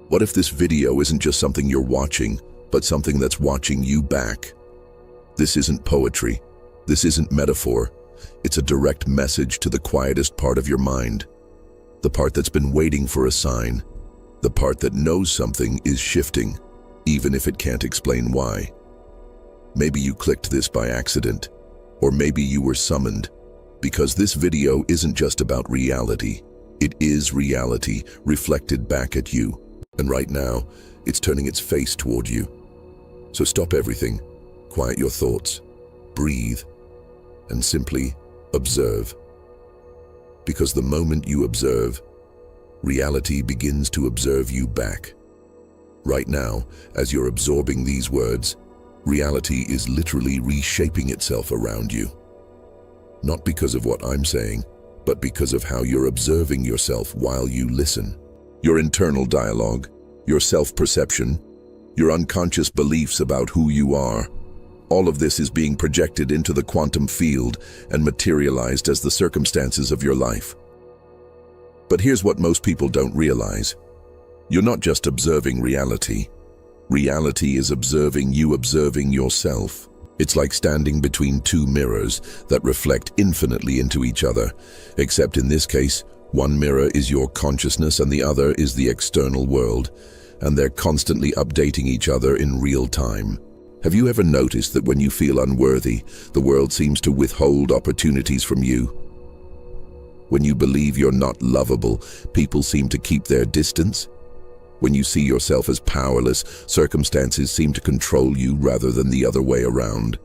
What if this video isn't just something you're watching, but something that's watching you back? This isn't poetry. This isn't metaphor. It's a direct message to the quietest part of your mind. The part that's been waiting for a sign. The part that knows something is shifting, even if it can't explain why. Maybe you clicked this by accident, or maybe you were summoned, because this video isn't just about reality. It is reality reflected back at you. And right now, it's turning its face toward you. So stop everything, quiet your thoughts, breathe, and simply observe. Because the moment you observe, reality begins to observe you back. Right now, as you're absorbing these words, reality is literally reshaping itself around you. Not because of what I'm saying, but because of how you're observing yourself while you listen. Your internal dialogue, your self-perception, your unconscious beliefs about who you are, all of this is being projected into the quantum field and materialized as the circumstances of your life. But here's what most people don't realize. You're not just observing reality. Reality is observing you observing yourself. It's like standing between two mirrors that reflect infinitely into each other, except in this case, one mirror is your consciousness and the other is the external world, and they're constantly updating each other in real time. Have you ever noticed that when you feel unworthy, the world seems to withhold opportunities from you? When you believe you're not lovable, people seem to keep their distance? When you see yourself as powerless, circumstances seem to control you rather than the other way around.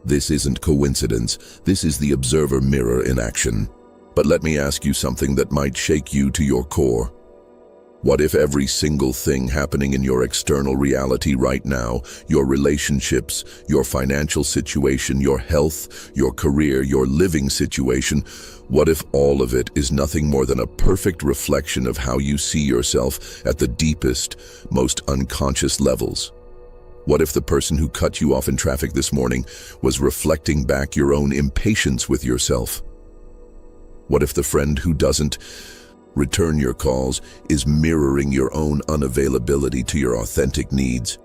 This isn't coincidence, this is the observer mirror in action. But let me ask you something that might shake you to your core. What if every single thing happening in your external reality right now, your relationships, your financial situation, your health, your career, your living situation, what if all of it is nothing more than a perfect reflection of how you see yourself at the deepest, most unconscious levels? What if the person who cut you off in traffic this morning was reflecting back your own impatience with yourself? What if the friend who doesn't return your calls is mirroring your own unavailability to your authentic needs?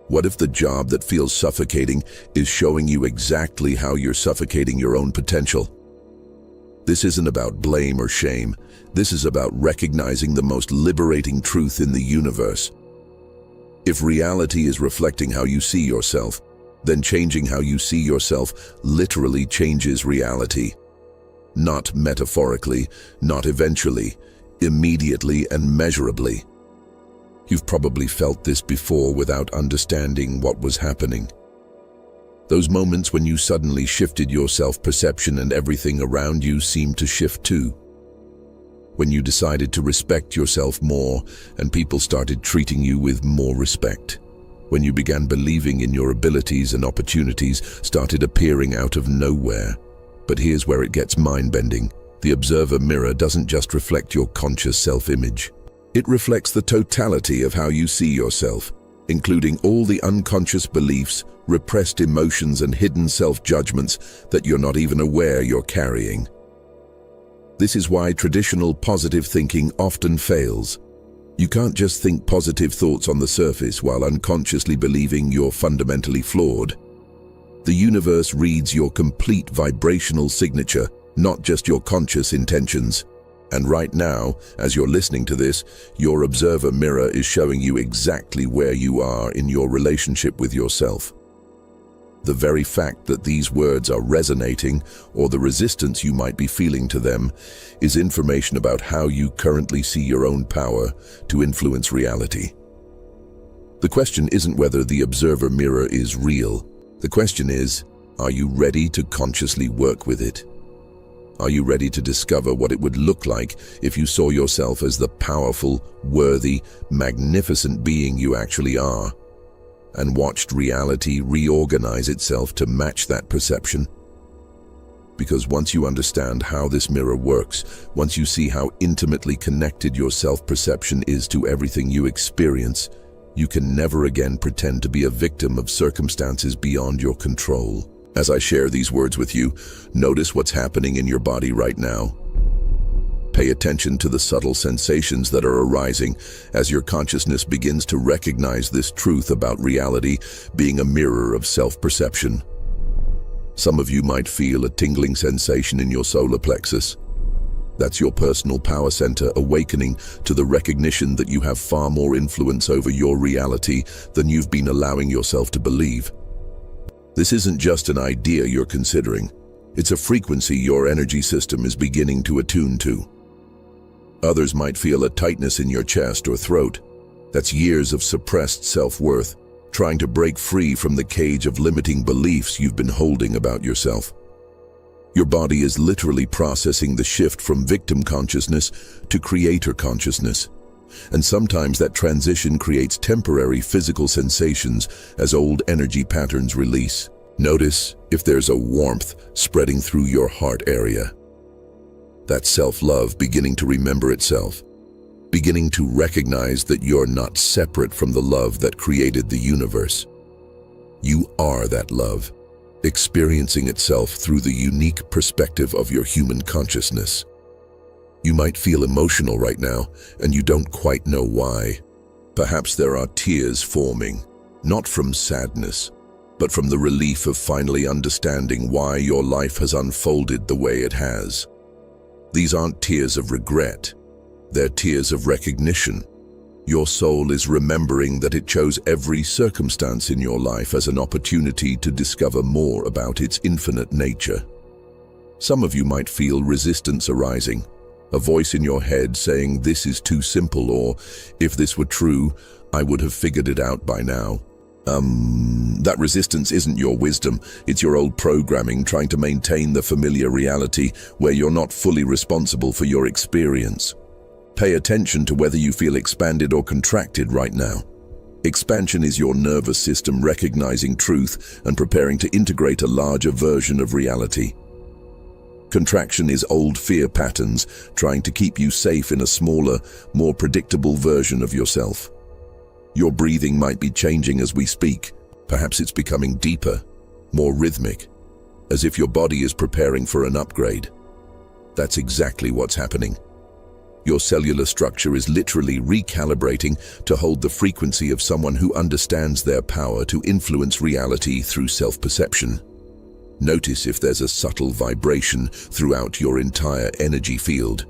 What if the job that feels suffocating is showing you exactly how you're suffocating your own potential? This isn't about blame or shame. This is about recognizing the most liberating truth in the universe. If reality is reflecting how you see yourself, then changing how you see yourself literally changes reality. Not metaphorically, not eventually, immediately and measurably. You've probably felt this before without understanding what was happening. Those moments when you suddenly shifted your self-perception and everything around you seemed to shift too. When you decided to respect yourself more and people started treating you with more respect. When you began believing in your abilities and opportunities started appearing out of nowhere. But here's where it gets mind-bending. The observer mirror doesn't just reflect your conscious self-image. It reflects the totality of how you see yourself, including all the unconscious beliefs, repressed emotions, and hidden self-judgments that you're not even aware you're carrying. This is why traditional positive thinking often fails. You can't just think positive thoughts on the surface while unconsciously believing you're fundamentally flawed. The universe reads your complete vibrational signature, not just your conscious intentions. And right now, as you're listening to this, your observer mirror is showing you exactly where you are in your relationship with yourself. The very fact that these words are resonating, or the resistance you might be feeling to them, is information about how you currently see your own power to influence reality. The question isn't whether the observer mirror is real. The question is, are you ready to consciously work with it? Are you ready to discover what it would look like if you saw yourself as the powerful, worthy, magnificent being you actually are, and watched reality reorganize itself to match that perception? Because once you understand how this mirror works, once you see how intimately connected your self-perception is to everything you experience, you can never again pretend to be a victim of circumstances beyond your control. As I share these words with you, notice what's happening in your body right now. Pay attention to the subtle sensations that are arising as your consciousness begins to recognize this truth about reality being a mirror of self-perception. Some of you might feel a tingling sensation in your solar plexus. That's your personal power center awakening to the recognition that you have far more influence over your reality than you've been allowing yourself to believe. This isn't just an idea you're considering. It's a frequency your energy system is beginning to attune to. Others might feel a tightness in your chest or throat. That's years of suppressed self-worth, trying to break free from the cage of limiting beliefs you've been holding about yourself. Your body is literally processing the shift from victim consciousness to creator consciousness. And sometimes that transition creates temporary physical sensations as old energy patterns release. Notice if there's a warmth spreading through your heart area. That's self-love beginning to remember itself, beginning to recognize that you're not separate from the love that created the universe. You are that love, experiencing itself through the unique perspective of your human consciousness. You might feel emotional right now, and you don't quite know why. Perhaps there are tears forming, not from sadness, but from the relief of finally understanding why your life has unfolded the way it has. These aren't tears of regret. They're tears of recognition. Your soul is remembering that it chose every circumstance in your life as an opportunity to discover more about its infinite nature. Some of you might feel resistance arising, a voice in your head saying this is too simple, or if this were true, I would have figured it out by now. That resistance isn't your wisdom, it's your old programming trying to maintain the familiar reality where you're not fully responsible for your experience. Pay attention to whether you feel expanded or contracted right now. Expansion is your nervous system recognizing truth and preparing to integrate a larger version of reality. Contraction is old fear patterns trying to keep you safe in a smaller, more predictable version of yourself. Your breathing might be changing as we speak. Perhaps it's becoming deeper, more rhythmic, as if your body is preparing for an upgrade. That's exactly what's happening. Your cellular structure is literally recalibrating to hold the frequency of someone who understands their power to influence reality through self-perception. Notice if there's a subtle vibration throughout your entire energy field,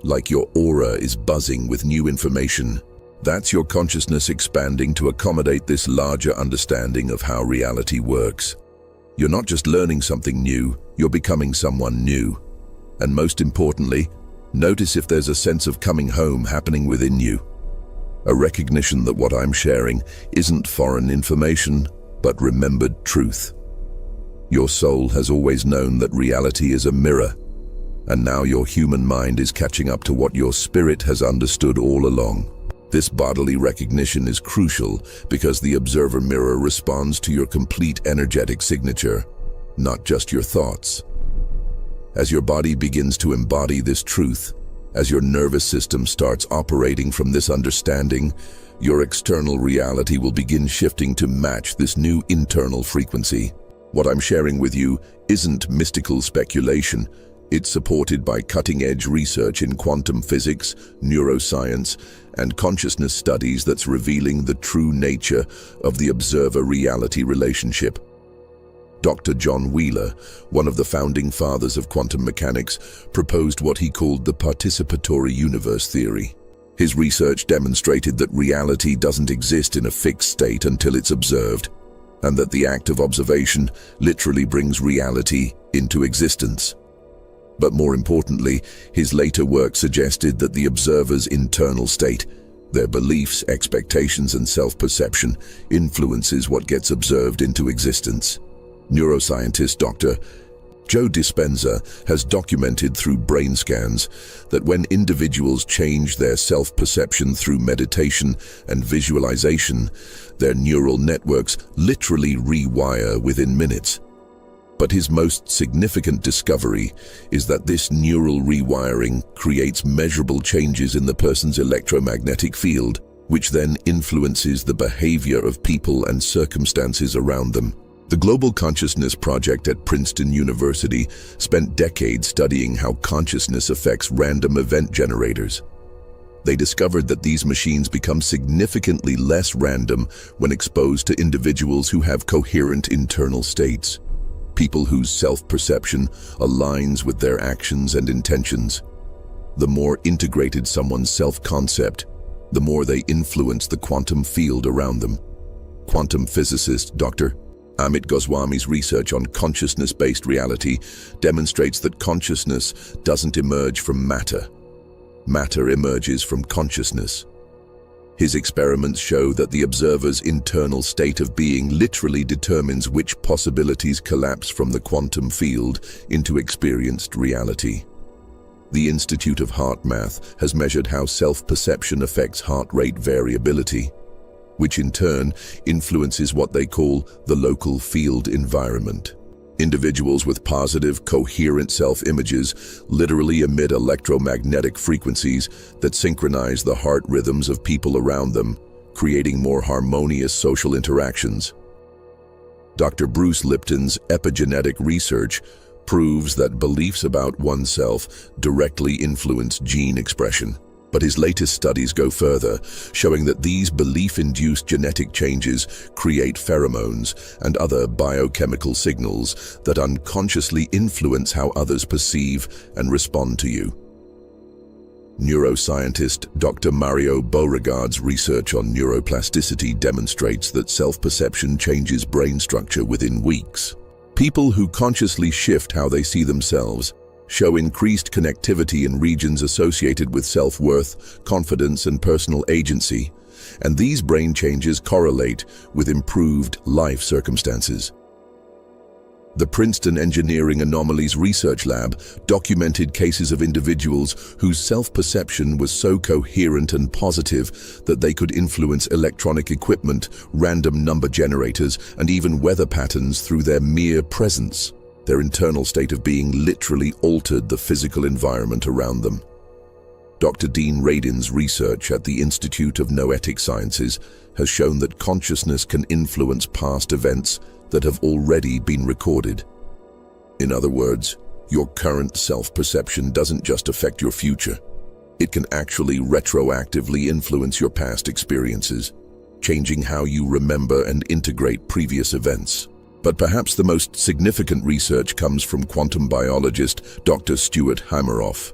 like your aura is buzzing with new information. That's your consciousness expanding to accommodate this larger understanding of how reality works. You're not just learning something new, you're becoming someone new. And most importantly, notice if there's a sense of coming home happening within you. A recognition that what I'm sharing isn't foreign information, but remembered truth. Your soul has always known that reality is a mirror, and now your human mind is catching up to what your spirit has understood all along. This bodily recognition is crucial because the observer mirror responds to your complete energetic signature, not just your thoughts. As your body begins to embody this truth, as your nervous system starts operating from this understanding, your external reality will begin shifting to match this new internal frequency. What I'm sharing with you isn't mystical speculation. It's supported by cutting-edge research in quantum physics, neuroscience, and consciousness studies that's revealing the true nature of the observer-reality relationship. Dr. John Wheeler, one of the founding fathers of quantum mechanics, proposed what he called the participatory universe theory. His research demonstrated that reality doesn't exist in a fixed state until it's observed, and that the act of observation literally brings reality into existence. But more importantly, his later work suggested that the observer's internal state, their beliefs, expectations, and self-perception, influences what gets observed into existence. Neuroscientist Dr. Joe Dispenza has documented through brain scans that when individuals change their self-perception through meditation and visualization, their neural networks literally rewire within minutes. But his most significant discovery is that this neural rewiring creates measurable changes in the person's electromagnetic field, which then influences the behavior of people and circumstances around them. The Global Consciousness Project at Princeton University spent decades studying how consciousness affects random event generators. They discovered that these machines become significantly less random when exposed to individuals who have coherent internal states, people whose self-perception aligns with their actions and intentions. The more integrated someone's self-concept, the more they influence the quantum field around them. Quantum physicist Dr. Amit Goswami's research on consciousness-based reality demonstrates that consciousness doesn't emerge from matter. Matter emerges from consciousness. His experiments show that the observer's internal state of being literally determines which possibilities collapse from the quantum field into experienced reality. The Institute of Heart Math has measured how self-perception affects heart rate variability, which in turn influences what they call the local field environment. Individuals with positive, coherent self-images literally emit electromagnetic frequencies that synchronize the heart rhythms of people around them, creating more harmonious social interactions. Dr. Bruce Lipton's epigenetic research proves that beliefs about oneself directly influence gene expression. But his latest studies go further, showing that these belief-induced genetic changes create pheromones and other biochemical signals that unconsciously influence how others perceive and respond to you. Neuroscientist Dr. Mario Beauregard's research on neuroplasticity demonstrates that self-perception changes brain structure within weeks. People who consciously shift how they see themselves show increased connectivity in regions associated with self-worth, confidence, and personal agency, and these brain changes correlate with improved life circumstances. The Princeton Engineering Anomalies Research Lab documented cases of individuals whose self-perception was so coherent and positive that they could influence electronic equipment, random number generators, and even weather patterns through their mere presence. Their internal state of being literally altered the physical environment around them. Dr. Dean Radin's research at the Institute of Noetic Sciences has shown that consciousness can influence past events that have already been recorded. In other words, your current self-perception doesn't just affect your future. It can actually retroactively influence your past experiences, changing how you remember and integrate previous events. But perhaps the most significant research comes from quantum biologist Dr. Stuart Hameroff,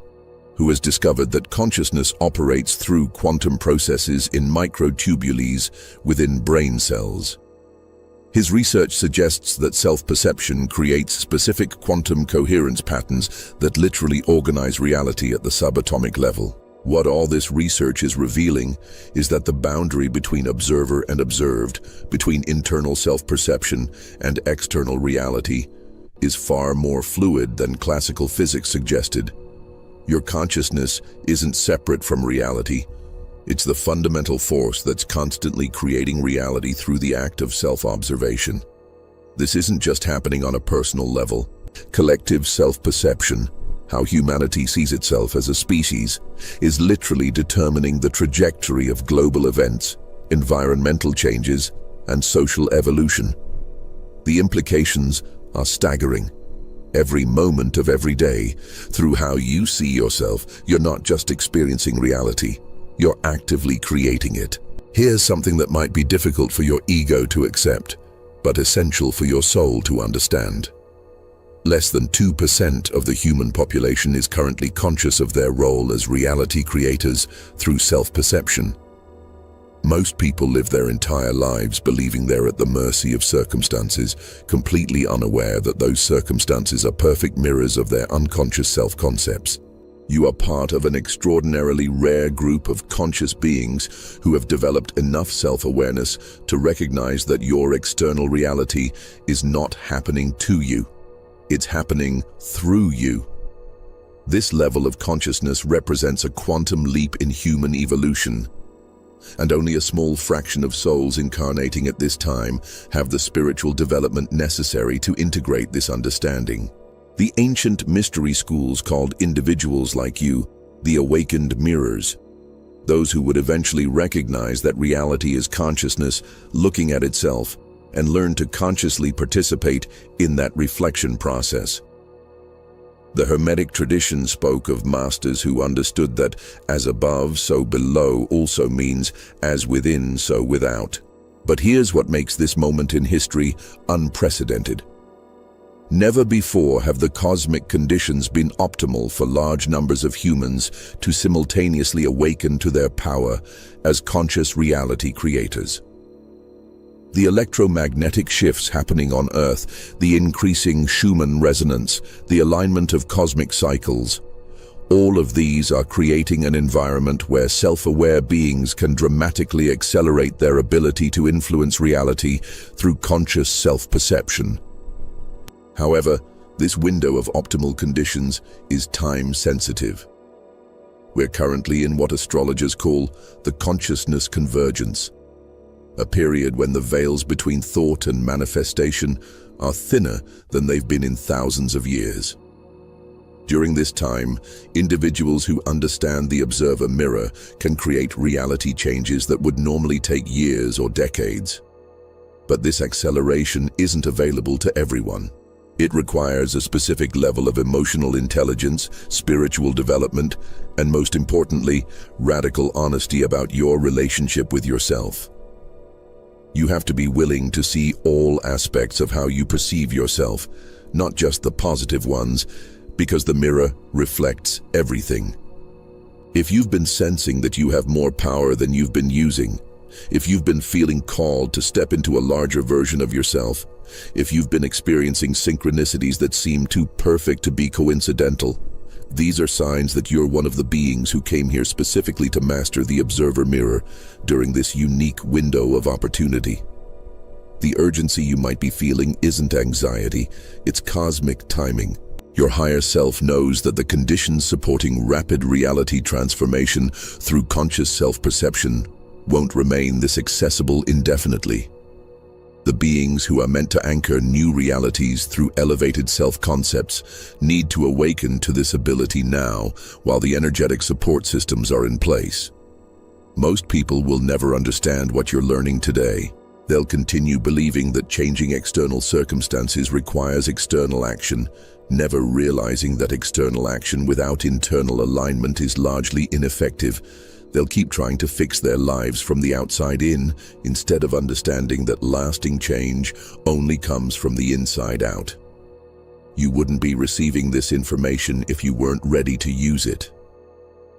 who has discovered that consciousness operates through quantum processes in microtubules within brain cells. His research suggests that self-perception creates specific quantum coherence patterns that literally organize reality at the subatomic level. What all this research is revealing is that the boundary between observer and observed, between internal self-perception and external reality, is far more fluid than classical physics suggested. Your consciousness isn't separate from reality. It's the fundamental force that's constantly creating reality through the act of self-observation. This isn't just happening on a personal level. Collective self-perception, how humanity sees itself as a species, is literally determining the trajectory of global events, environmental changes, and social evolution. The implications are staggering. Every moment of every day, through how you see yourself, you're not just experiencing reality, you're actively creating it. Here's something that might be difficult for your ego to accept, but essential for your soul to understand. Less than 2% of the human population is currently conscious of their role as reality creators through self-perception. Most people live their entire lives believing they're at the mercy of circumstances, completely unaware that those circumstances are perfect mirrors of their unconscious self-concepts. You are part of an extraordinarily rare group of conscious beings who have developed enough self-awareness to recognize that your external reality is not happening to you. It's happening through you. This level of consciousness represents a quantum leap in human evolution, and only a small fraction of souls incarnating at this time have the spiritual development necessary to integrate this understanding. The ancient mystery schools called individuals like you the awakened mirrors, those who would eventually recognize that reality is consciousness looking at itself and learn to consciously participate in that reflection process. The Hermetic tradition spoke of masters who understood that as above, so below also means as within, so without. But here's what makes this moment in history unprecedented. Never before have the cosmic conditions been optimal for large numbers of humans to simultaneously awaken to their power as conscious reality creators. The electromagnetic shifts happening on Earth, the increasing Schumann resonance, the alignment of cosmic cycles, all of these are creating an environment where self-aware beings can dramatically accelerate their ability to influence reality through conscious self-perception. However, this window of optimal conditions is time-sensitive. We're currently in what astrologers call the consciousness convergence, a period when the veils between thought and manifestation are thinner than they've been in thousands of years. During this time, individuals who understand the observer mirror can create reality changes that would normally take years or decades. But this acceleration isn't available to everyone. It requires a specific level of emotional intelligence, spiritual development, and most importantly, radical honesty about your relationship with yourself. You have to be willing to see all aspects of how you perceive yourself, not just the positive ones, because the mirror reflects everything. If you've been sensing that you have more power than you've been using, if you've been feeling called to step into a larger version of yourself, if you've been experiencing synchronicities that seem too perfect to be coincidental, these are signs that you're one of the beings who came here specifically to master the observer mirror during this unique window of opportunity. The urgency you might be feeling isn't anxiety, it's cosmic timing. Your higher self knows that the conditions supporting rapid reality transformation through conscious self-perception won't remain this accessible indefinitely. The beings who are meant to anchor new realities through elevated self-concepts need to awaken to this ability now, while the energetic support systems are in place. Most people will never understand what you're learning today. They'll continue believing that changing external circumstances requires external action, never realizing that external action without internal alignment is largely ineffective. They'll keep trying to fix their lives from the outside in, instead of understanding that lasting change only comes from the inside out. You wouldn't be receiving this information if you weren't ready to use it.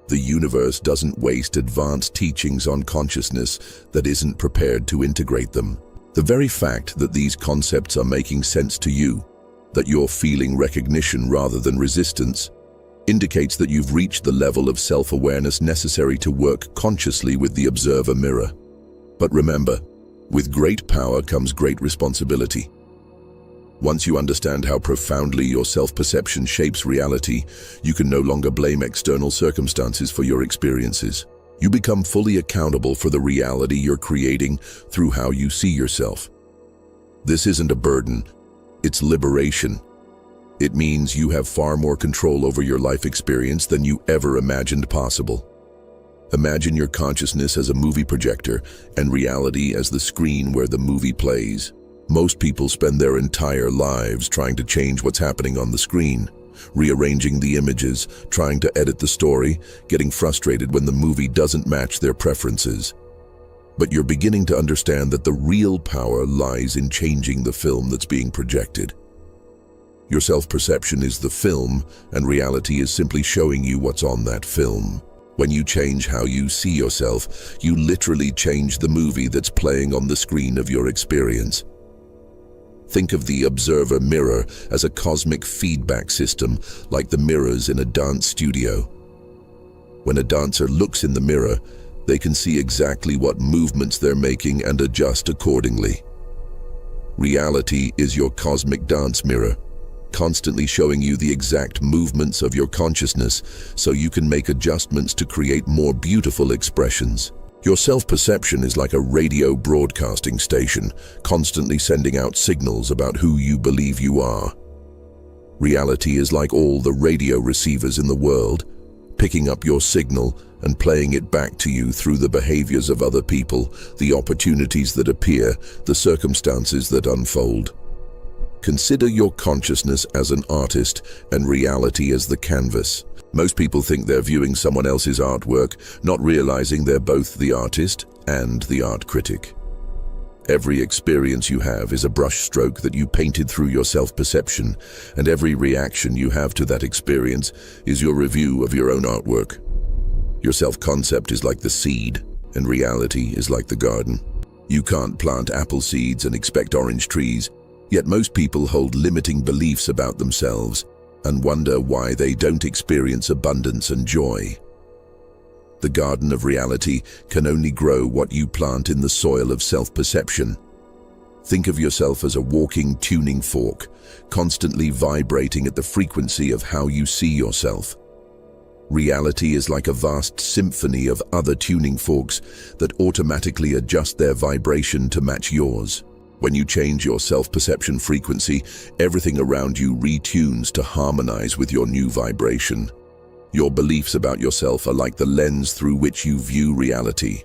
The universe doesn't waste advanced teachings on consciousness that isn't prepared to integrate them. The very fact that these concepts are making sense to you, that you're feeling recognition rather than resistance, indicates that you've reached the level of self-awareness necessary to work consciously with the observer mirror. But remember, with great power comes great responsibility. Once you understand how profoundly your self-perception shapes reality, you can no longer blame external circumstances for your experiences. You become fully accountable for the reality you're creating through how you see yourself. This isn't a burden, it's liberation. It means you have far more control over your life experience than you ever imagined possible. Imagine your consciousness as a movie projector and reality as the screen where the movie plays. Most people spend their entire lives trying to change what's happening on the screen, rearranging the images, trying to edit the story, getting frustrated when the movie doesn't match their preferences. But you're beginning to understand that the real power lies in changing the film that's being projected. Your self-perception is the film, and reality is simply showing you what's on that film. When you change how you see yourself, you literally change the movie that's playing on the screen of your experience. Think of the observer mirror as a cosmic feedback system, like the mirrors in a dance studio. When a dancer looks in the mirror, they can see exactly what movements they're making and adjust accordingly. Reality is your cosmic dance mirror, constantly showing you the exact movements of your consciousness so you can make adjustments to create more beautiful expressions. Your self-perception is like a radio broadcasting station, constantly sending out signals about who you believe you are. Reality is like all the radio receivers in the world, picking up your signal and playing it back to you through the behaviors of other people, the opportunities that appear, the circumstances that unfold. Consider your consciousness as an artist and reality as the canvas. Most people think they're viewing someone else's artwork, not realizing they're both the artist and the art critic. Every experience you have is a brushstroke that you painted through your self-perception, and every reaction you have to that experience is your review of your own artwork. Your self-concept is like the seed, and reality is like the garden. You can't plant apple seeds and expect orange trees, yet most people hold limiting beliefs about themselves and wonder why they don't experience abundance and joy. The garden of reality can only grow what you plant in the soil of self-perception. Think of yourself as a walking tuning fork, constantly vibrating at the frequency of how you see yourself. Reality is like a vast symphony of other tuning forks that automatically adjust their vibration to match yours. When you change your self-perception frequency, everything around you retunes to harmonize with your new vibration. Your beliefs about yourself are like the lens through which you view reality.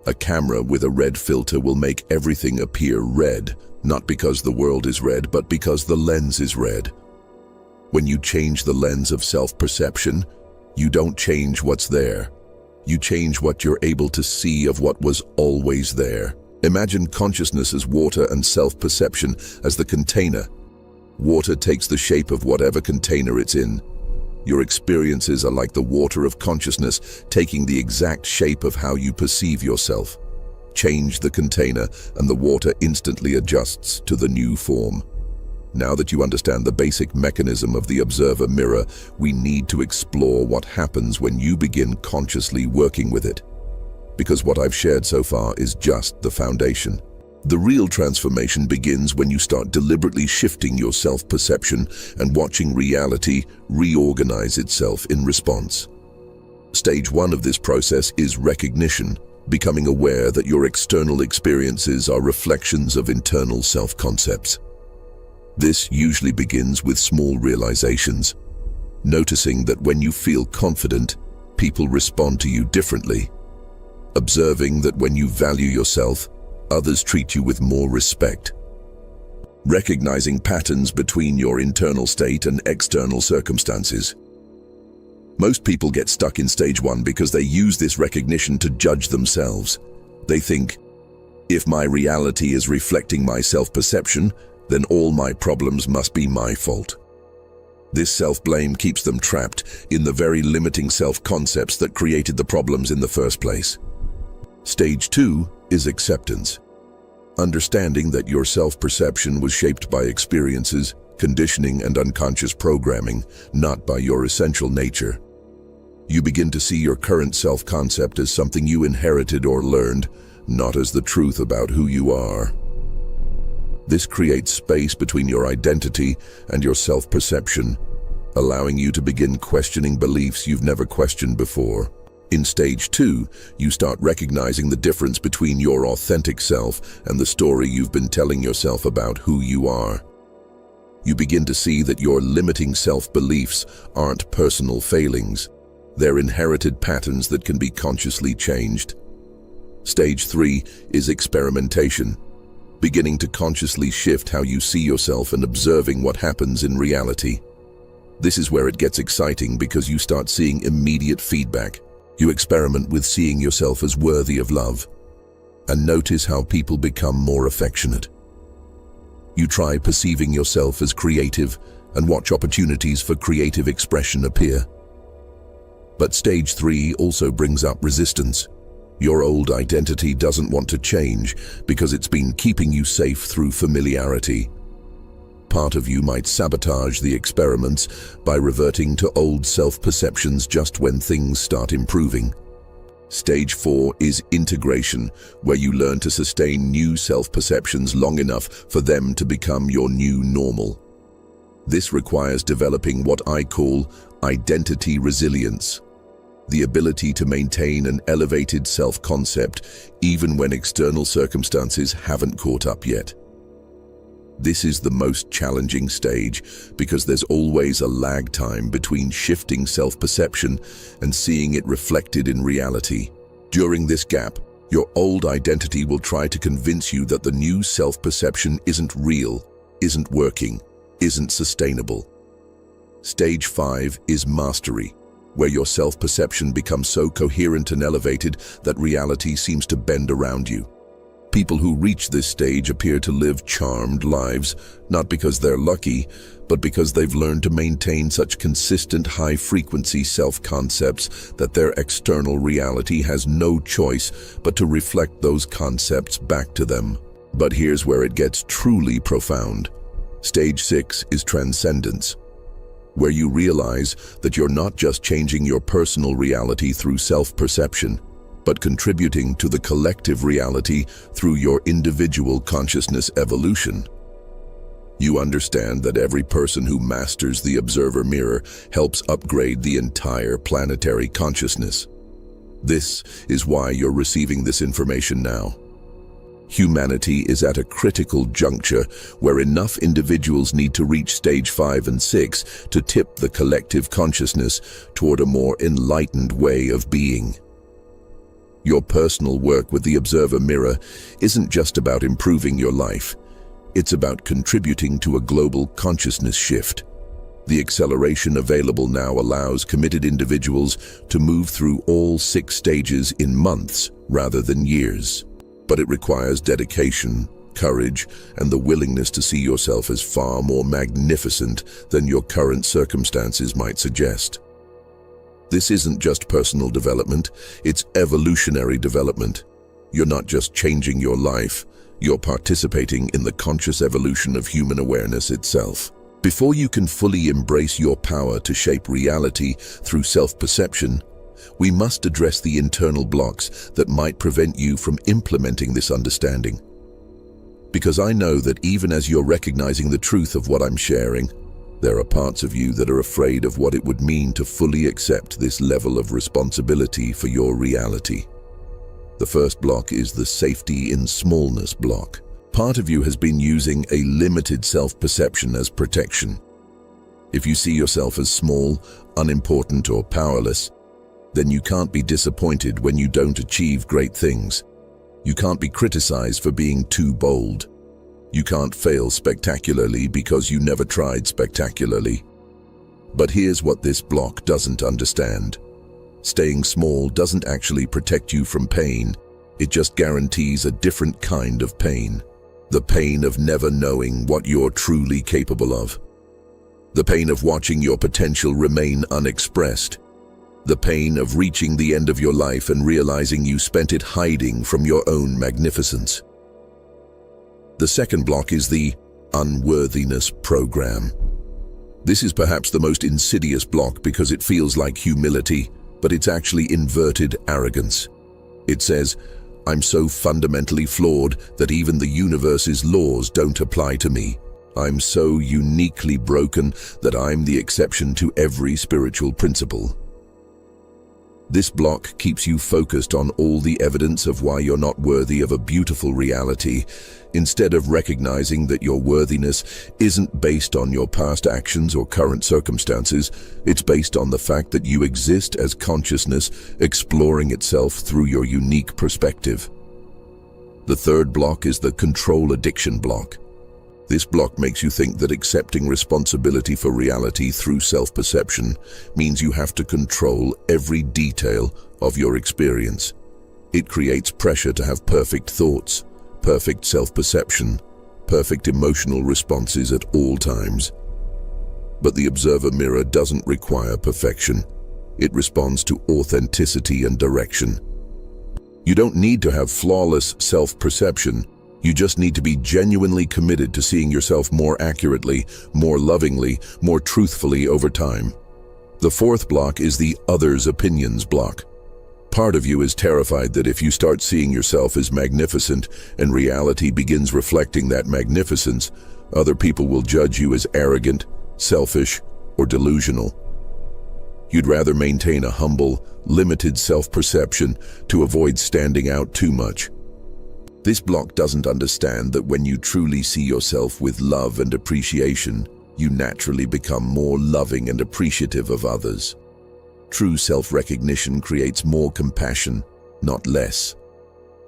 A camera with a red filter will make everything appear red, not because the world is red, but because the lens is red. When you change the lens of self-perception, you don't change what's there. You change what you're able to see of what was always there. Imagine consciousness as water and self-perception as the container. Water takes the shape of whatever container it's in. Your experiences are like the water of consciousness, taking the exact shape of how you perceive yourself. Change the container, and the water instantly adjusts to the new form. Now that you understand the basic mechanism of the observer mirror, we need to explore what happens when you begin consciously working with it. Because what I've shared so far is just the foundation. The real transformation begins when you start deliberately shifting your self-perception and watching reality reorganize itself in response. Stage 1 of this process is recognition, becoming aware that your external experiences are reflections of internal self-concepts. This usually begins with small realizations, noticing that when you feel confident, people respond to you differently. Observing that when you value yourself, others treat you with more respect. Recognizing patterns between your internal state and external circumstances. Most people get stuck in stage 1 because they use this recognition to judge themselves. They think, if my reality is reflecting my self-perception, then all my problems must be my fault. This self-blame keeps them trapped in the very limiting self-concepts that created the problems in the first place. Stage 2 is acceptance. Understanding that your self-perception was shaped by experiences, conditioning, and unconscious programming, not by your essential nature. You begin to see your current self-concept as something you inherited or learned, not as the truth about who you are. This creates space between your identity and your self-perception, allowing you to begin questioning beliefs you've never questioned before. In stage 2, you start recognizing the difference between your authentic self and the story you've been telling yourself about who you are. You begin to see that your limiting self-beliefs aren't personal failings. They're inherited patterns that can be consciously changed. Stage 3 is experimentation, beginning to consciously shift how you see yourself and observing what happens in reality. This is where it gets exciting because you start seeing immediate feedback. You experiment with seeing yourself as worthy of love, and notice how people become more affectionate. You try perceiving yourself as creative and watch opportunities for creative expression appear. But stage 3 also brings up resistance. Your old identity doesn't want to change because it's been keeping you safe through familiarity. Part of you might sabotage the experiments by reverting to old self-perceptions just when things start improving. Stage 4 is integration, where you learn to sustain new self-perceptions long enough for them to become your new normal. This requires developing what I call identity resilience, the ability to maintain an elevated self-concept even when external circumstances haven't caught up yet. This is the most challenging stage because there's always a lag time between shifting self-perception and seeing it reflected in reality. During this gap, your old identity will try to convince you that the new self-perception isn't real, isn't working, isn't sustainable. Stage 5 is mastery, where your self-perception becomes so coherent and elevated that reality seems to bend around you. People who reach this stage appear to live charmed lives, not because they're lucky, but because they've learned to maintain such consistent high-frequency self-concepts that their external reality has no choice but to reflect those concepts back to them. But here's where it gets truly profound. Stage 6 is transcendence, where you realize that you're not just changing your personal reality through self-perception, but contributing to the collective reality through your individual consciousness evolution. You understand that every person who masters the observer mirror helps upgrade the entire planetary consciousness. This is why you're receiving this information now. Humanity is at a critical juncture where enough individuals need to reach stage 5 and 6 to tip the collective consciousness toward a more enlightened way of being. Your personal work with the observer mirror isn't just about improving your life. It's about contributing to a global consciousness shift. The acceleration available now allows committed individuals to move through all 6 stages in months rather than years. But it requires dedication, courage, and the willingness to see yourself as far more magnificent than your current circumstances might suggest. This isn't just personal development, it's evolutionary development. You're not just changing your life, you're participating in the conscious evolution of human awareness itself. Before you can fully embrace your power to shape reality through self-perception, we must address the internal blocks that might prevent you from implementing this understanding. Because I know that even as you're recognizing the truth of what I'm sharing, there are parts of you that are afraid of what it would mean to fully accept this level of responsibility for your reality. The first block is the safety in smallness block. Part of you has been using a limited self-perception as protection. If you see yourself as small, unimportant, or powerless, then you can't be disappointed when you don't achieve great things. You can't be criticized for being too bold. You can't fail spectacularly because you never tried spectacularly. But here's what this block doesn't understand. Staying small doesn't actually protect you from pain. It just guarantees a different kind of pain. The pain of never knowing what you're truly capable of. The pain of watching your potential remain unexpressed. The pain of reaching the end of your life and realizing you spent it hiding from your own magnificence. The second block is the unworthiness program. This is perhaps the most insidious block because it feels like humility, but it's actually inverted arrogance. It says, I'm so fundamentally flawed that even the universe's laws don't apply to me. I'm so uniquely broken that I'm the exception to every spiritual principle. This block keeps you focused on all the evidence of why you're not worthy of a beautiful reality, instead of recognizing that your worthiness isn't based on your past actions or current circumstances. It's based on the fact that you exist as consciousness exploring itself through your unique perspective. The third block is the control addiction block. This block makes you think that accepting responsibility for reality through self-perception means you have to control every detail of your experience. It creates pressure to have perfect thoughts, perfect self-perception, perfect emotional responses at all times. But the observer mirror doesn't require perfection. It responds to authenticity and direction. You don't need to have flawless self-perception. You just need to be genuinely committed to seeing yourself more accurately, more lovingly, more truthfully over time. The fourth block is the others' opinions block. Part of you is terrified that if you start seeing yourself as magnificent and reality begins reflecting that magnificence, other people will judge you as arrogant, selfish, or delusional. You'd rather maintain a humble, limited self-perception to avoid standing out too much. This block doesn't understand that when you truly see yourself with love and appreciation, you naturally become more loving and appreciative of others. True self-recognition creates more compassion, not less.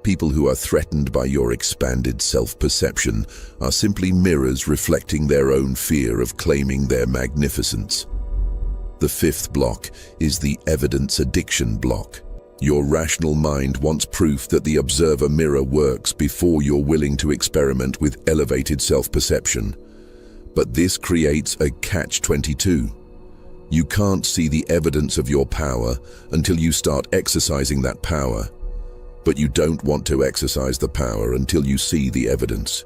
People who are threatened by your expanded self-perception are simply mirrors reflecting their own fear of claiming their magnificence. The fifth block is the evidence addiction block. Your rational mind wants proof that the observer mirror works before you're willing to experiment with elevated self-perception. But this creates a catch-22. You can't see the evidence of your power until you start exercising that power. But you don't want to exercise the power until you see the evidence.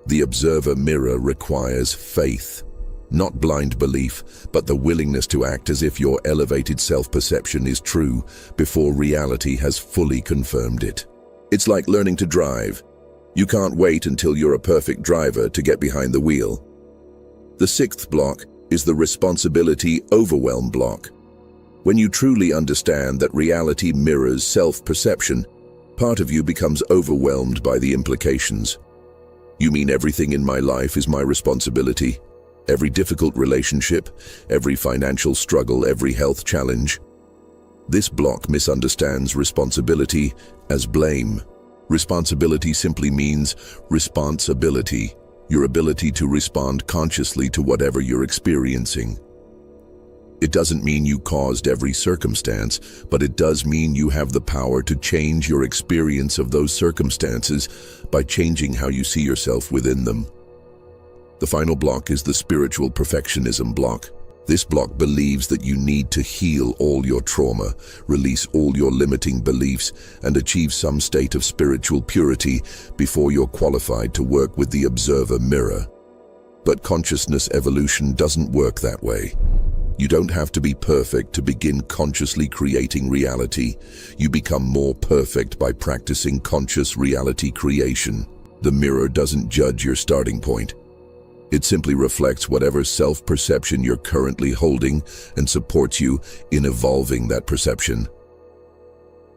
The observer mirror requires faith, not blind belief, but the willingness to act as if your elevated self-perception is true before reality has fully confirmed it. It's like learning to drive. You can't wait until you're a perfect driver to get behind the wheel. The sixth block is the responsibility overwhelm block. When you truly understand that reality mirrors self-perception, part of you becomes overwhelmed by the implications. You mean everything in my life is my responsibility? Every difficult relationship, every financial struggle, every health challenge? This block misunderstands responsibility as blame. Responsibility simply means responsibility, your ability to respond consciously to whatever you're experiencing. It doesn't mean you caused every circumstance, but it does mean you have the power to change your experience of those circumstances by changing how you see yourself within them. The final block is the spiritual perfectionism block. This block believes that you need to heal all your trauma, release all your limiting beliefs, and achieve some state of spiritual purity before you're qualified to work with the observer mirror. But consciousness evolution doesn't work that way. You don't have to be perfect to begin consciously creating reality. You become more perfect by practicing conscious reality creation. The mirror doesn't judge your starting point. It simply reflects whatever self-perception you're currently holding and supports you in evolving that perception.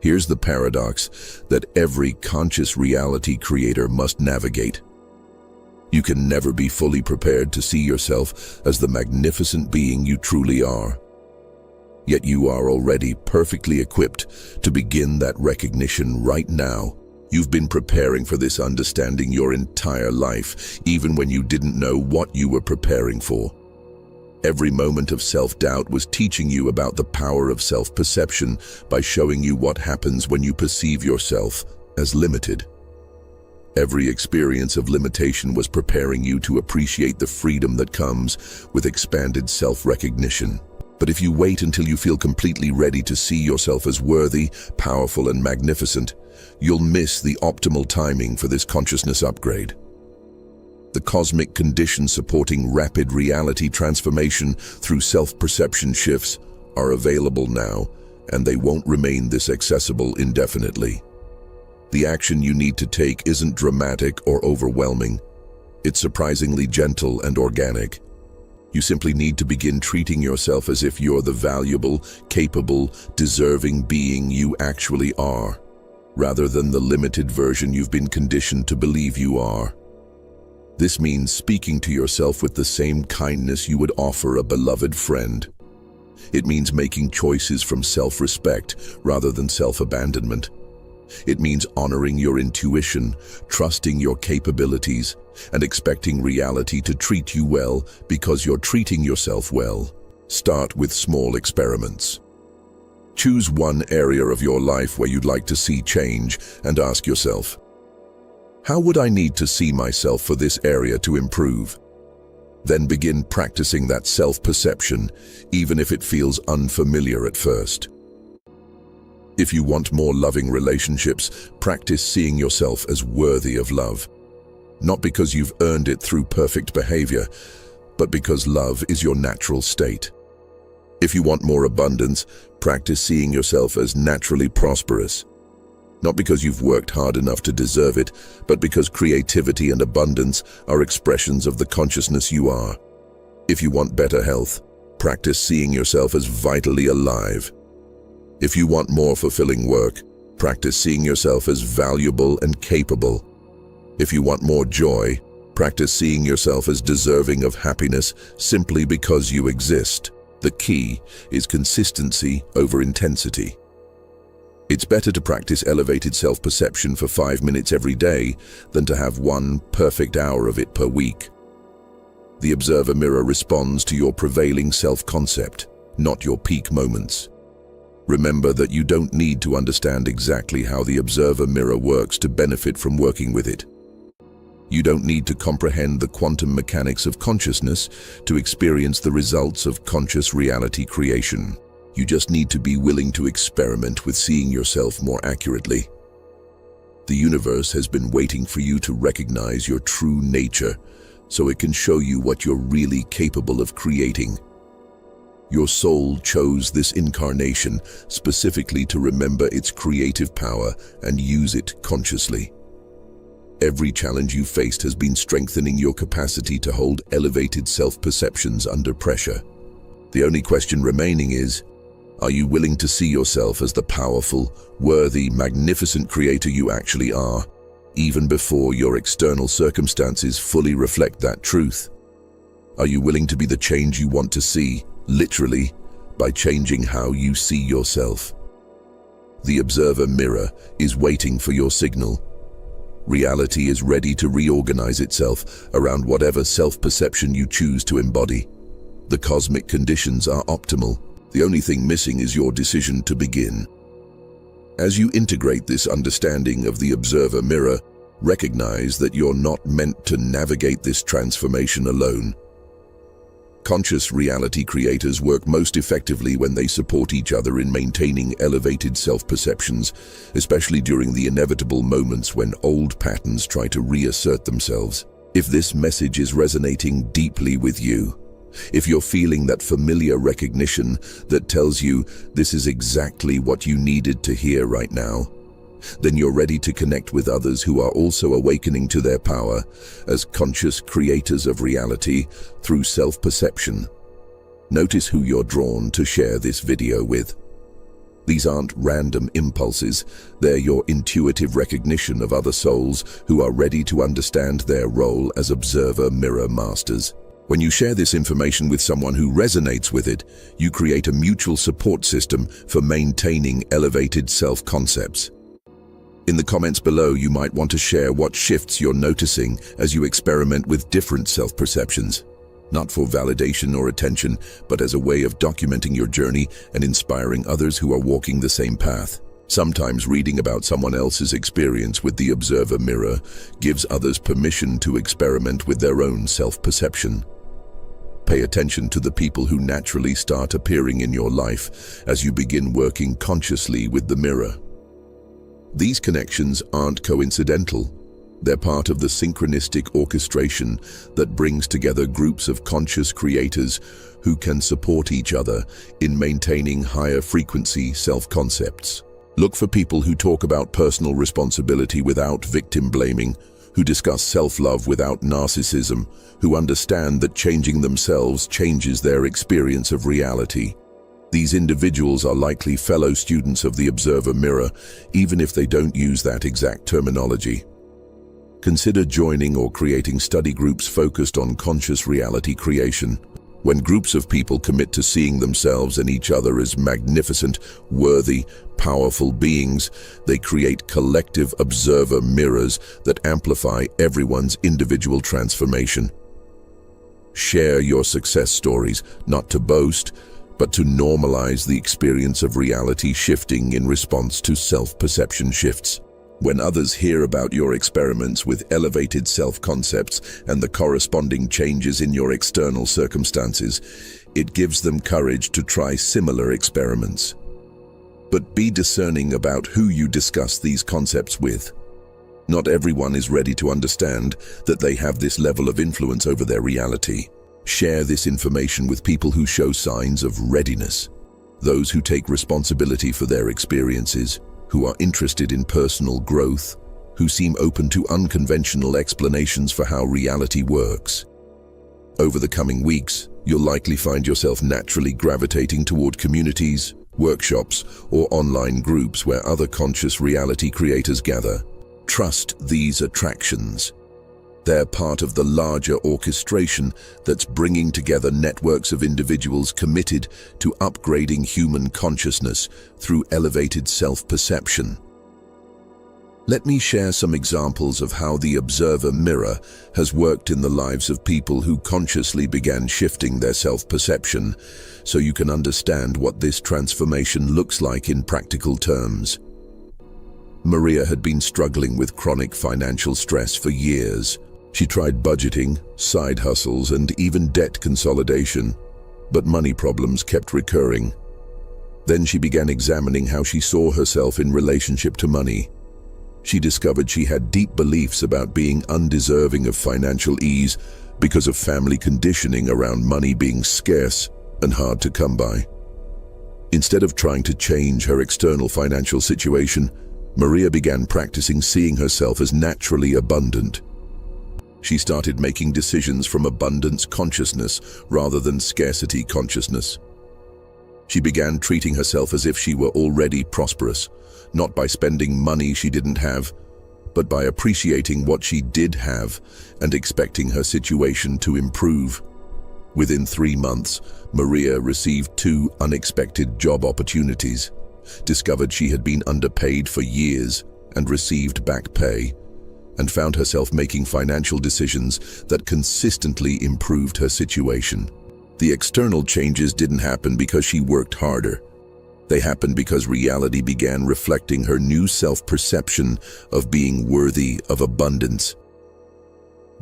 Here's the paradox that every conscious reality creator must navigate. You can never be fully prepared to see yourself as the magnificent being you truly are. Yet you are already perfectly equipped to begin that recognition right now. You've been preparing for this understanding your entire life, even when you didn't know what you were preparing for. Every moment of self-doubt was teaching you about the power of self-perception by showing you what happens when you perceive yourself as limited. Every experience of limitation was preparing you to appreciate the freedom that comes with expanded self-recognition. But if you wait until you feel completely ready to see yourself as worthy, powerful, and magnificent, you'll miss the optimal timing for this consciousness upgrade. The cosmic conditions supporting rapid reality transformation through self-perception shifts are available now, and they won't remain this accessible indefinitely. The action you need to take isn't dramatic or overwhelming. It's surprisingly gentle and organic. You simply need to begin treating yourself as if you're the valuable, capable, deserving being you actually are, rather than the limited version you've been conditioned to believe you are. This means speaking to yourself with the same kindness you would offer a beloved friend. It means making choices from self-respect rather than self-abandonment. It means honoring your intuition, trusting your capabilities, and expecting reality to treat you well because you're treating yourself well. Start with small experiments. Choose one area of your life where you'd like to see change and ask yourself, how would I need to see myself for this area to improve? Then begin practicing that self-perception, even if it feels unfamiliar at first. If you want more loving relationships, practice seeing yourself as worthy of love. Not because you've earned it through perfect behavior, but because love is your natural state. If you want more abundance, practice seeing yourself as naturally prosperous. Not because you've worked hard enough to deserve it, but because creativity and abundance are expressions of the consciousness you are. If you want better health, practice seeing yourself as vitally alive. If you want more fulfilling work, Practice seeing yourself as valuable and capable. If you want more joy, practice seeing yourself as deserving of happiness simply because you exist. The key is consistency over intensity. It's better to practice elevated self-perception for 5 minutes every day than to have one perfect hour of it per week. The observer mirror responds to your prevailing self-concept, not your peak moments. Remember that you don't need to understand exactly how the observer mirror works to benefit from working with it. You don't need to comprehend the quantum mechanics of consciousness to experience the results of conscious reality creation. You just need to be willing to experiment with seeing yourself more accurately. The universe has been waiting for you to recognize your true nature, so it can show you what you're really capable of creating. Your soul chose this incarnation specifically to remember its creative power and use it consciously. Every challenge you faced has been strengthening your capacity to hold elevated self-perceptions under pressure. The only question remaining is, are you willing to see yourself as the powerful, worthy, magnificent creator you actually are, even before your external circumstances fully reflect that truth? Are you willing to be the change you want to see, literally, by changing how you see yourself? The observer mirror is waiting for your signal. Reality is ready to reorganize itself around whatever self-perception you choose to embody. The cosmic conditions are optimal. The only thing missing is your decision to begin. As you integrate this understanding of the observer mirror, recognize that you're not meant to navigate this transformation alone. Conscious reality creators work most effectively when they support each other in maintaining elevated self-perceptions, especially during the inevitable moments when old patterns try to reassert themselves. If this message is resonating deeply with you, if you're feeling that familiar recognition that tells you this is exactly what you needed to hear right now, then you're ready to connect with others who are also awakening to their power as conscious creators of reality through self-perception. Notice who you're drawn to share this video with. These aren't random impulses, they're your intuitive recognition of other souls who are ready to understand their role as observer mirror masters. When you share this information with someone who resonates with it, you create a mutual support system for maintaining elevated self-concepts. In the comments below, you might want to share what shifts you're noticing as you experiment with different self-perceptions. Not for validation or attention, but as a way of documenting your journey and inspiring others who are walking the same path. Sometimes reading about someone else's experience with the observer mirror gives others permission to experiment with their own self-perception. Pay attention to the people who naturally start appearing in your life as you begin working consciously with the mirror. These connections aren't coincidental. They're part of the synchronistic orchestration that brings together groups of conscious creators who can support each other in maintaining higher frequency self-concepts. Look for people who talk about personal responsibility without victim blaming, who discuss self-love without narcissism, who understand that changing themselves changes their experience of reality. These individuals are likely fellow students of the observer mirror, even if they don't use that exact terminology. Consider joining or creating study groups focused on conscious reality creation. When groups of people commit to seeing themselves and each other as magnificent, worthy, powerful beings, they create collective observer mirrors that amplify everyone's individual transformation. Share your success stories, not to boast, but to normalize the experience of reality shifting in response to self-perception shifts. When others hear about your experiments with elevated self-concepts and the corresponding changes in your external circumstances, it gives them courage to try similar experiments. But be discerning about who you discuss these concepts with. Not everyone is ready to understand that they have this level of influence over their reality. Share this information with people who show signs of readiness, those who take responsibility for their experiences, who are interested in personal growth, who seem open to unconventional explanations for how reality works. Over the coming weeks, you'll likely find yourself naturally gravitating toward communities, workshops, or online groups where other conscious reality creators gather. Trust these attractions. They're part of the larger orchestration that's bringing together networks of individuals committed to upgrading human consciousness through elevated self-perception. Let me share some examples of how the observer mirror has worked in the lives of people who consciously began shifting their self-perception, so you can understand what this transformation looks like in practical terms. Maria had been struggling with chronic financial stress for years. She tried budgeting, side hustles, and even debt consolidation, but money problems kept recurring. Then she began examining how she saw herself in relationship to money. She discovered she had deep beliefs about being undeserving of financial ease because of family conditioning around money being scarce and hard to come by. Instead of trying to change her external financial situation, Maria began practicing seeing herself as naturally abundant. She started making decisions from abundance consciousness rather than scarcity consciousness. She began treating herself as if she were already prosperous, not by spending money she didn't have, but by appreciating what she did have and expecting her situation to improve. Within 3 months, Maria received 2 unexpected job opportunities, discovered she had been underpaid for years and received back pay, and found herself making financial decisions that consistently improved her situation. The external changes didn't happen because she worked harder. They happened because reality began reflecting her new self-perception of being worthy of abundance.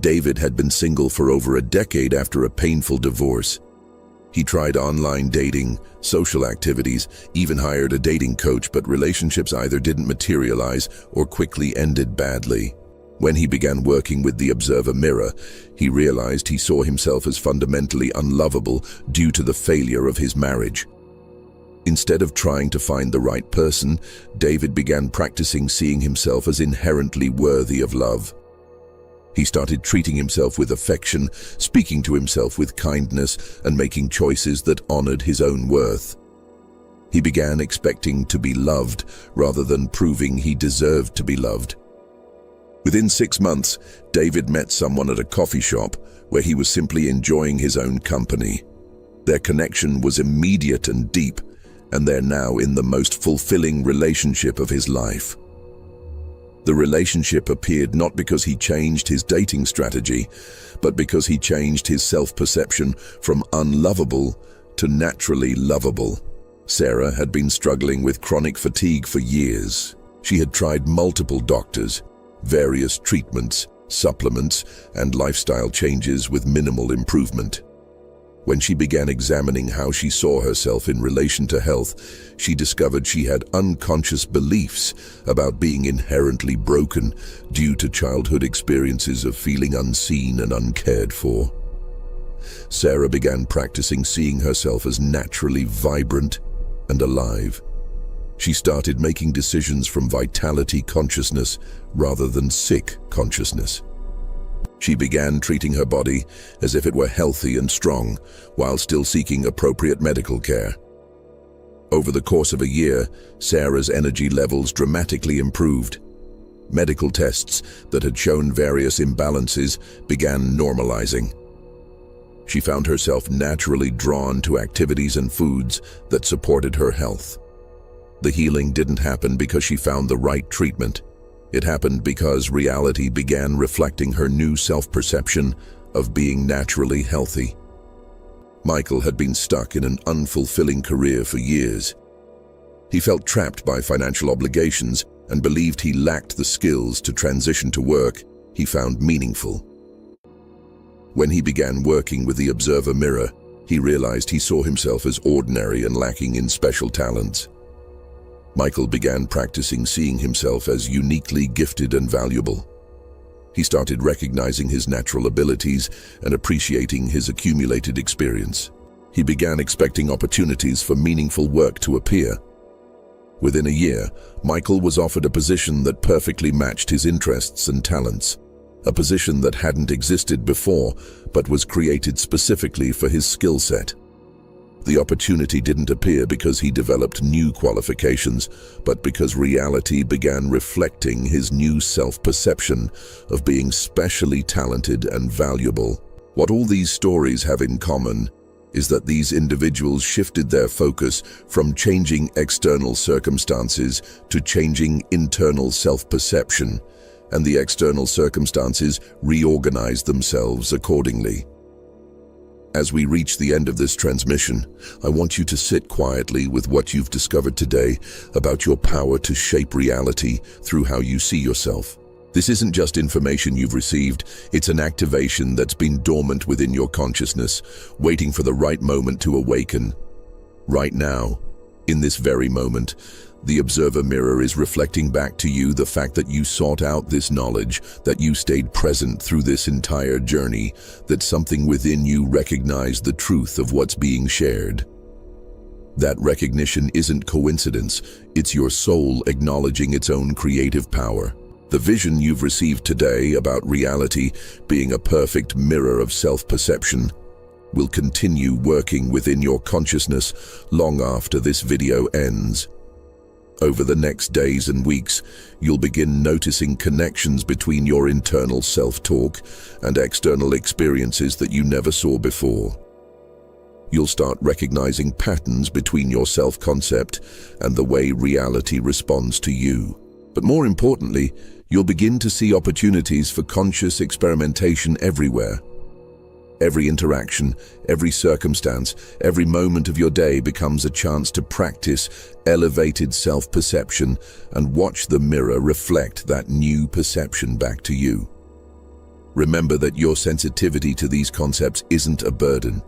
David had been single for over a decade after a painful divorce. He tried online dating, social activities, even hired a dating coach, but relationships either didn't materialize or quickly ended badly. When he began working with the observer mirror, he realized he saw himself as fundamentally unlovable due to the failure of his marriage. Instead of trying to find the right person, David began practicing seeing himself as inherently worthy of love. He started treating himself with affection, speaking to himself with kindness, and making choices that honored his own worth. He began expecting to be loved rather than proving he deserved to be loved. Within 6 months, David met someone at a coffee shop where he was simply enjoying his own company. Their connection was immediate and deep, and they're now in the most fulfilling relationship of his life. The relationship appeared not because he changed his dating strategy, but because he changed his self-perception from unlovable to naturally lovable. Sarah had been struggling with chronic fatigue for years. She had tried multiple doctors, various treatments, supplements, and lifestyle changes with minimal improvement. When she began examining how she saw herself in relation to health, she discovered she had unconscious beliefs about being inherently broken due to childhood experiences of feeling unseen and uncared for. Sarah began practicing seeing herself as naturally vibrant and alive. She started making decisions from vitality consciousness rather than sick consciousness. She began treating her body as if it were healthy and strong, while still seeking appropriate medical care. Over the course of a year, Sarah's energy levels dramatically improved. Medical tests that had shown various imbalances began normalizing. She found herself naturally drawn to activities and foods that supported her health. The healing didn't happen because she found the right treatment. It happened because reality began reflecting her new self-perception of being naturally healthy. Michael had been stuck in an unfulfilling career for years. He felt trapped by financial obligations and believed he lacked the skills to transition to work he found meaningful. When he began working with the observer mirror, he realized he saw himself as ordinary and lacking in special talents. Michael began practicing seeing himself as uniquely gifted and valuable. He started recognizing his natural abilities and appreciating his accumulated experience. He began expecting opportunities for meaningful work to appear. Within a year, Michael was offered a position that perfectly matched his interests and talents, a position that hadn't existed before but was created specifically for his skill set. The opportunity didn't appear because he developed new qualifications, but because reality began reflecting his new self-perception of being specially talented and valuable. What all these stories have in common is that these individuals shifted their focus from changing external circumstances to changing internal self-perception, and the external circumstances reorganized themselves accordingly. As we reach the end of this transmission, I want you to sit quietly with what you've discovered today about your power to shape reality through how you see yourself. This isn't just information you've received, it's an activation that's been dormant within your consciousness, waiting for the right moment to awaken. Right now, in this very moment, the observer mirror is reflecting back to you the fact that you sought out this knowledge, that you stayed present through this entire journey, that something within you recognized the truth of what's being shared. That recognition isn't coincidence, it's your soul acknowledging its own creative power. The vision you've received today about reality being a perfect mirror of self-perception will continue working within your consciousness long after this video ends. Over the next days and weeks, you'll begin noticing connections between your internal self-talk and external experiences that you never saw before. You'll start recognizing patterns between your self-concept and the way reality responds to you. But more importantly, you'll begin to see opportunities for conscious experimentation everywhere. Every interaction, every circumstance, every moment of your day becomes a chance to practice elevated self-perception and watch the mirror reflect that new perception back to you. Remember that your sensitivity to these concepts isn't a burden.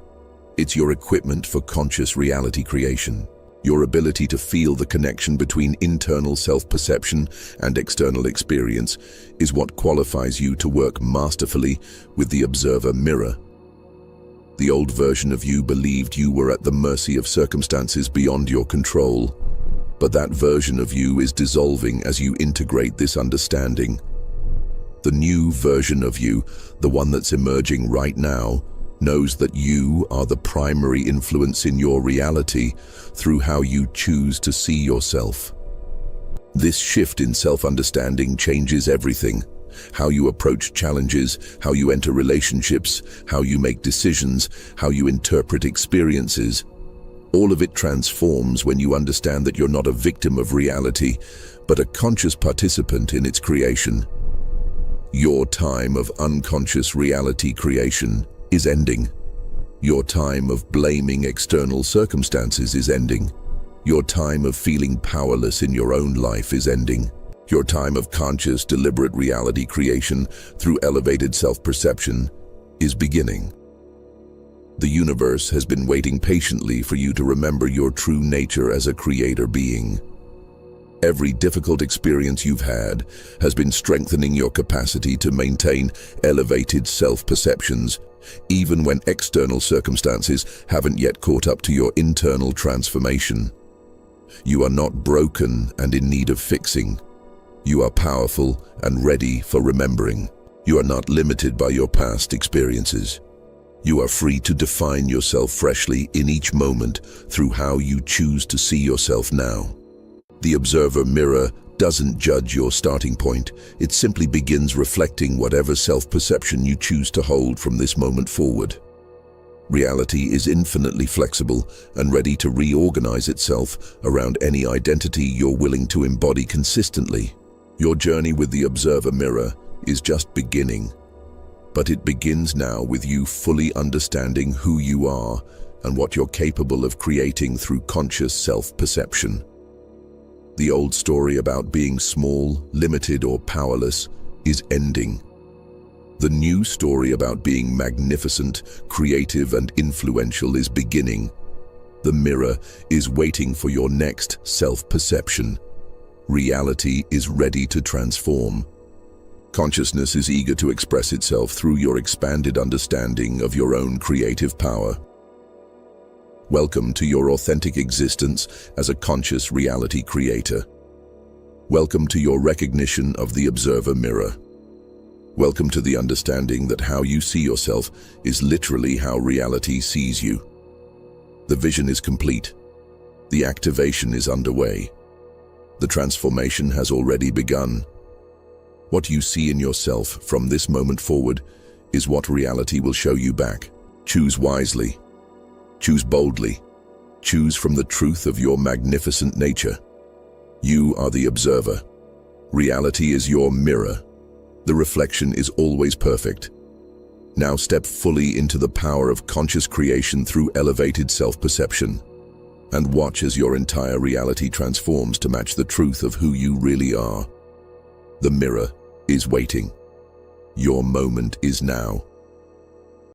It's your equipment for conscious reality creation. Your ability to feel the connection between internal self-perception and external experience is what qualifies you to work masterfully with the observer mirror. The old version of you believed you were at the mercy of circumstances beyond your control, but that version of you is dissolving as you integrate this understanding. The new version of you, the one that's emerging right now, knows that you are the primary influence in your reality through how you choose to see yourself. This shift in self-understanding changes everything. How you approach challenges, how you enter relationships, how you make decisions, how you interpret experiences. All of it transforms when you understand that you're not a victim of reality, but a conscious participant in its creation. Your time of unconscious reality creation is ending. Your time of blaming external circumstances is ending. Your time of feeling powerless in your own life is ending. Your time of conscious, deliberate reality creation through elevated self-perception is beginning. The universe has been waiting patiently for you to remember your true nature as a creator being. Every difficult experience you've had has been strengthening your capacity to maintain elevated self-perceptions, even when external circumstances haven't yet caught up to your internal transformation. You are not broken and in need of fixing. You are powerful and ready for remembering. You are not limited by your past experiences. You are free to define yourself freshly in each moment through how you choose to see yourself now. The observer mirror doesn't judge your starting point. It simply begins reflecting whatever self-perception you choose to hold from this moment forward. Reality is infinitely flexible and ready to reorganize itself around any identity you're willing to embody consistently. Your journey with the observer mirror is just beginning, but it begins now with you fully understanding who you are and what you're capable of creating through conscious self-perception. The old story about being small, limited, or powerless is ending. The new story about being magnificent, creative, and influential is beginning. The mirror is waiting for your next self-perception. Reality is ready to transform. Consciousness is eager to express itself through your expanded understanding of your own creative power. Welcome to your authentic existence as a conscious reality creator. Welcome to your recognition of the observer mirror. Welcome to the understanding that how you see yourself is literally how reality sees you. The vision is complete. The activation is underway. The transformation has already begun. What you see in yourself from this moment forward is what reality will show you back. Choose wisely. Choose boldly. Choose from the truth of your magnificent nature. You are the observer. Reality is your mirror. The reflection is always perfect. Now step fully into the power of conscious creation through elevated self-perception, and watch as your entire reality transforms to match the truth of who you really are. The mirror is waiting. Your moment is now.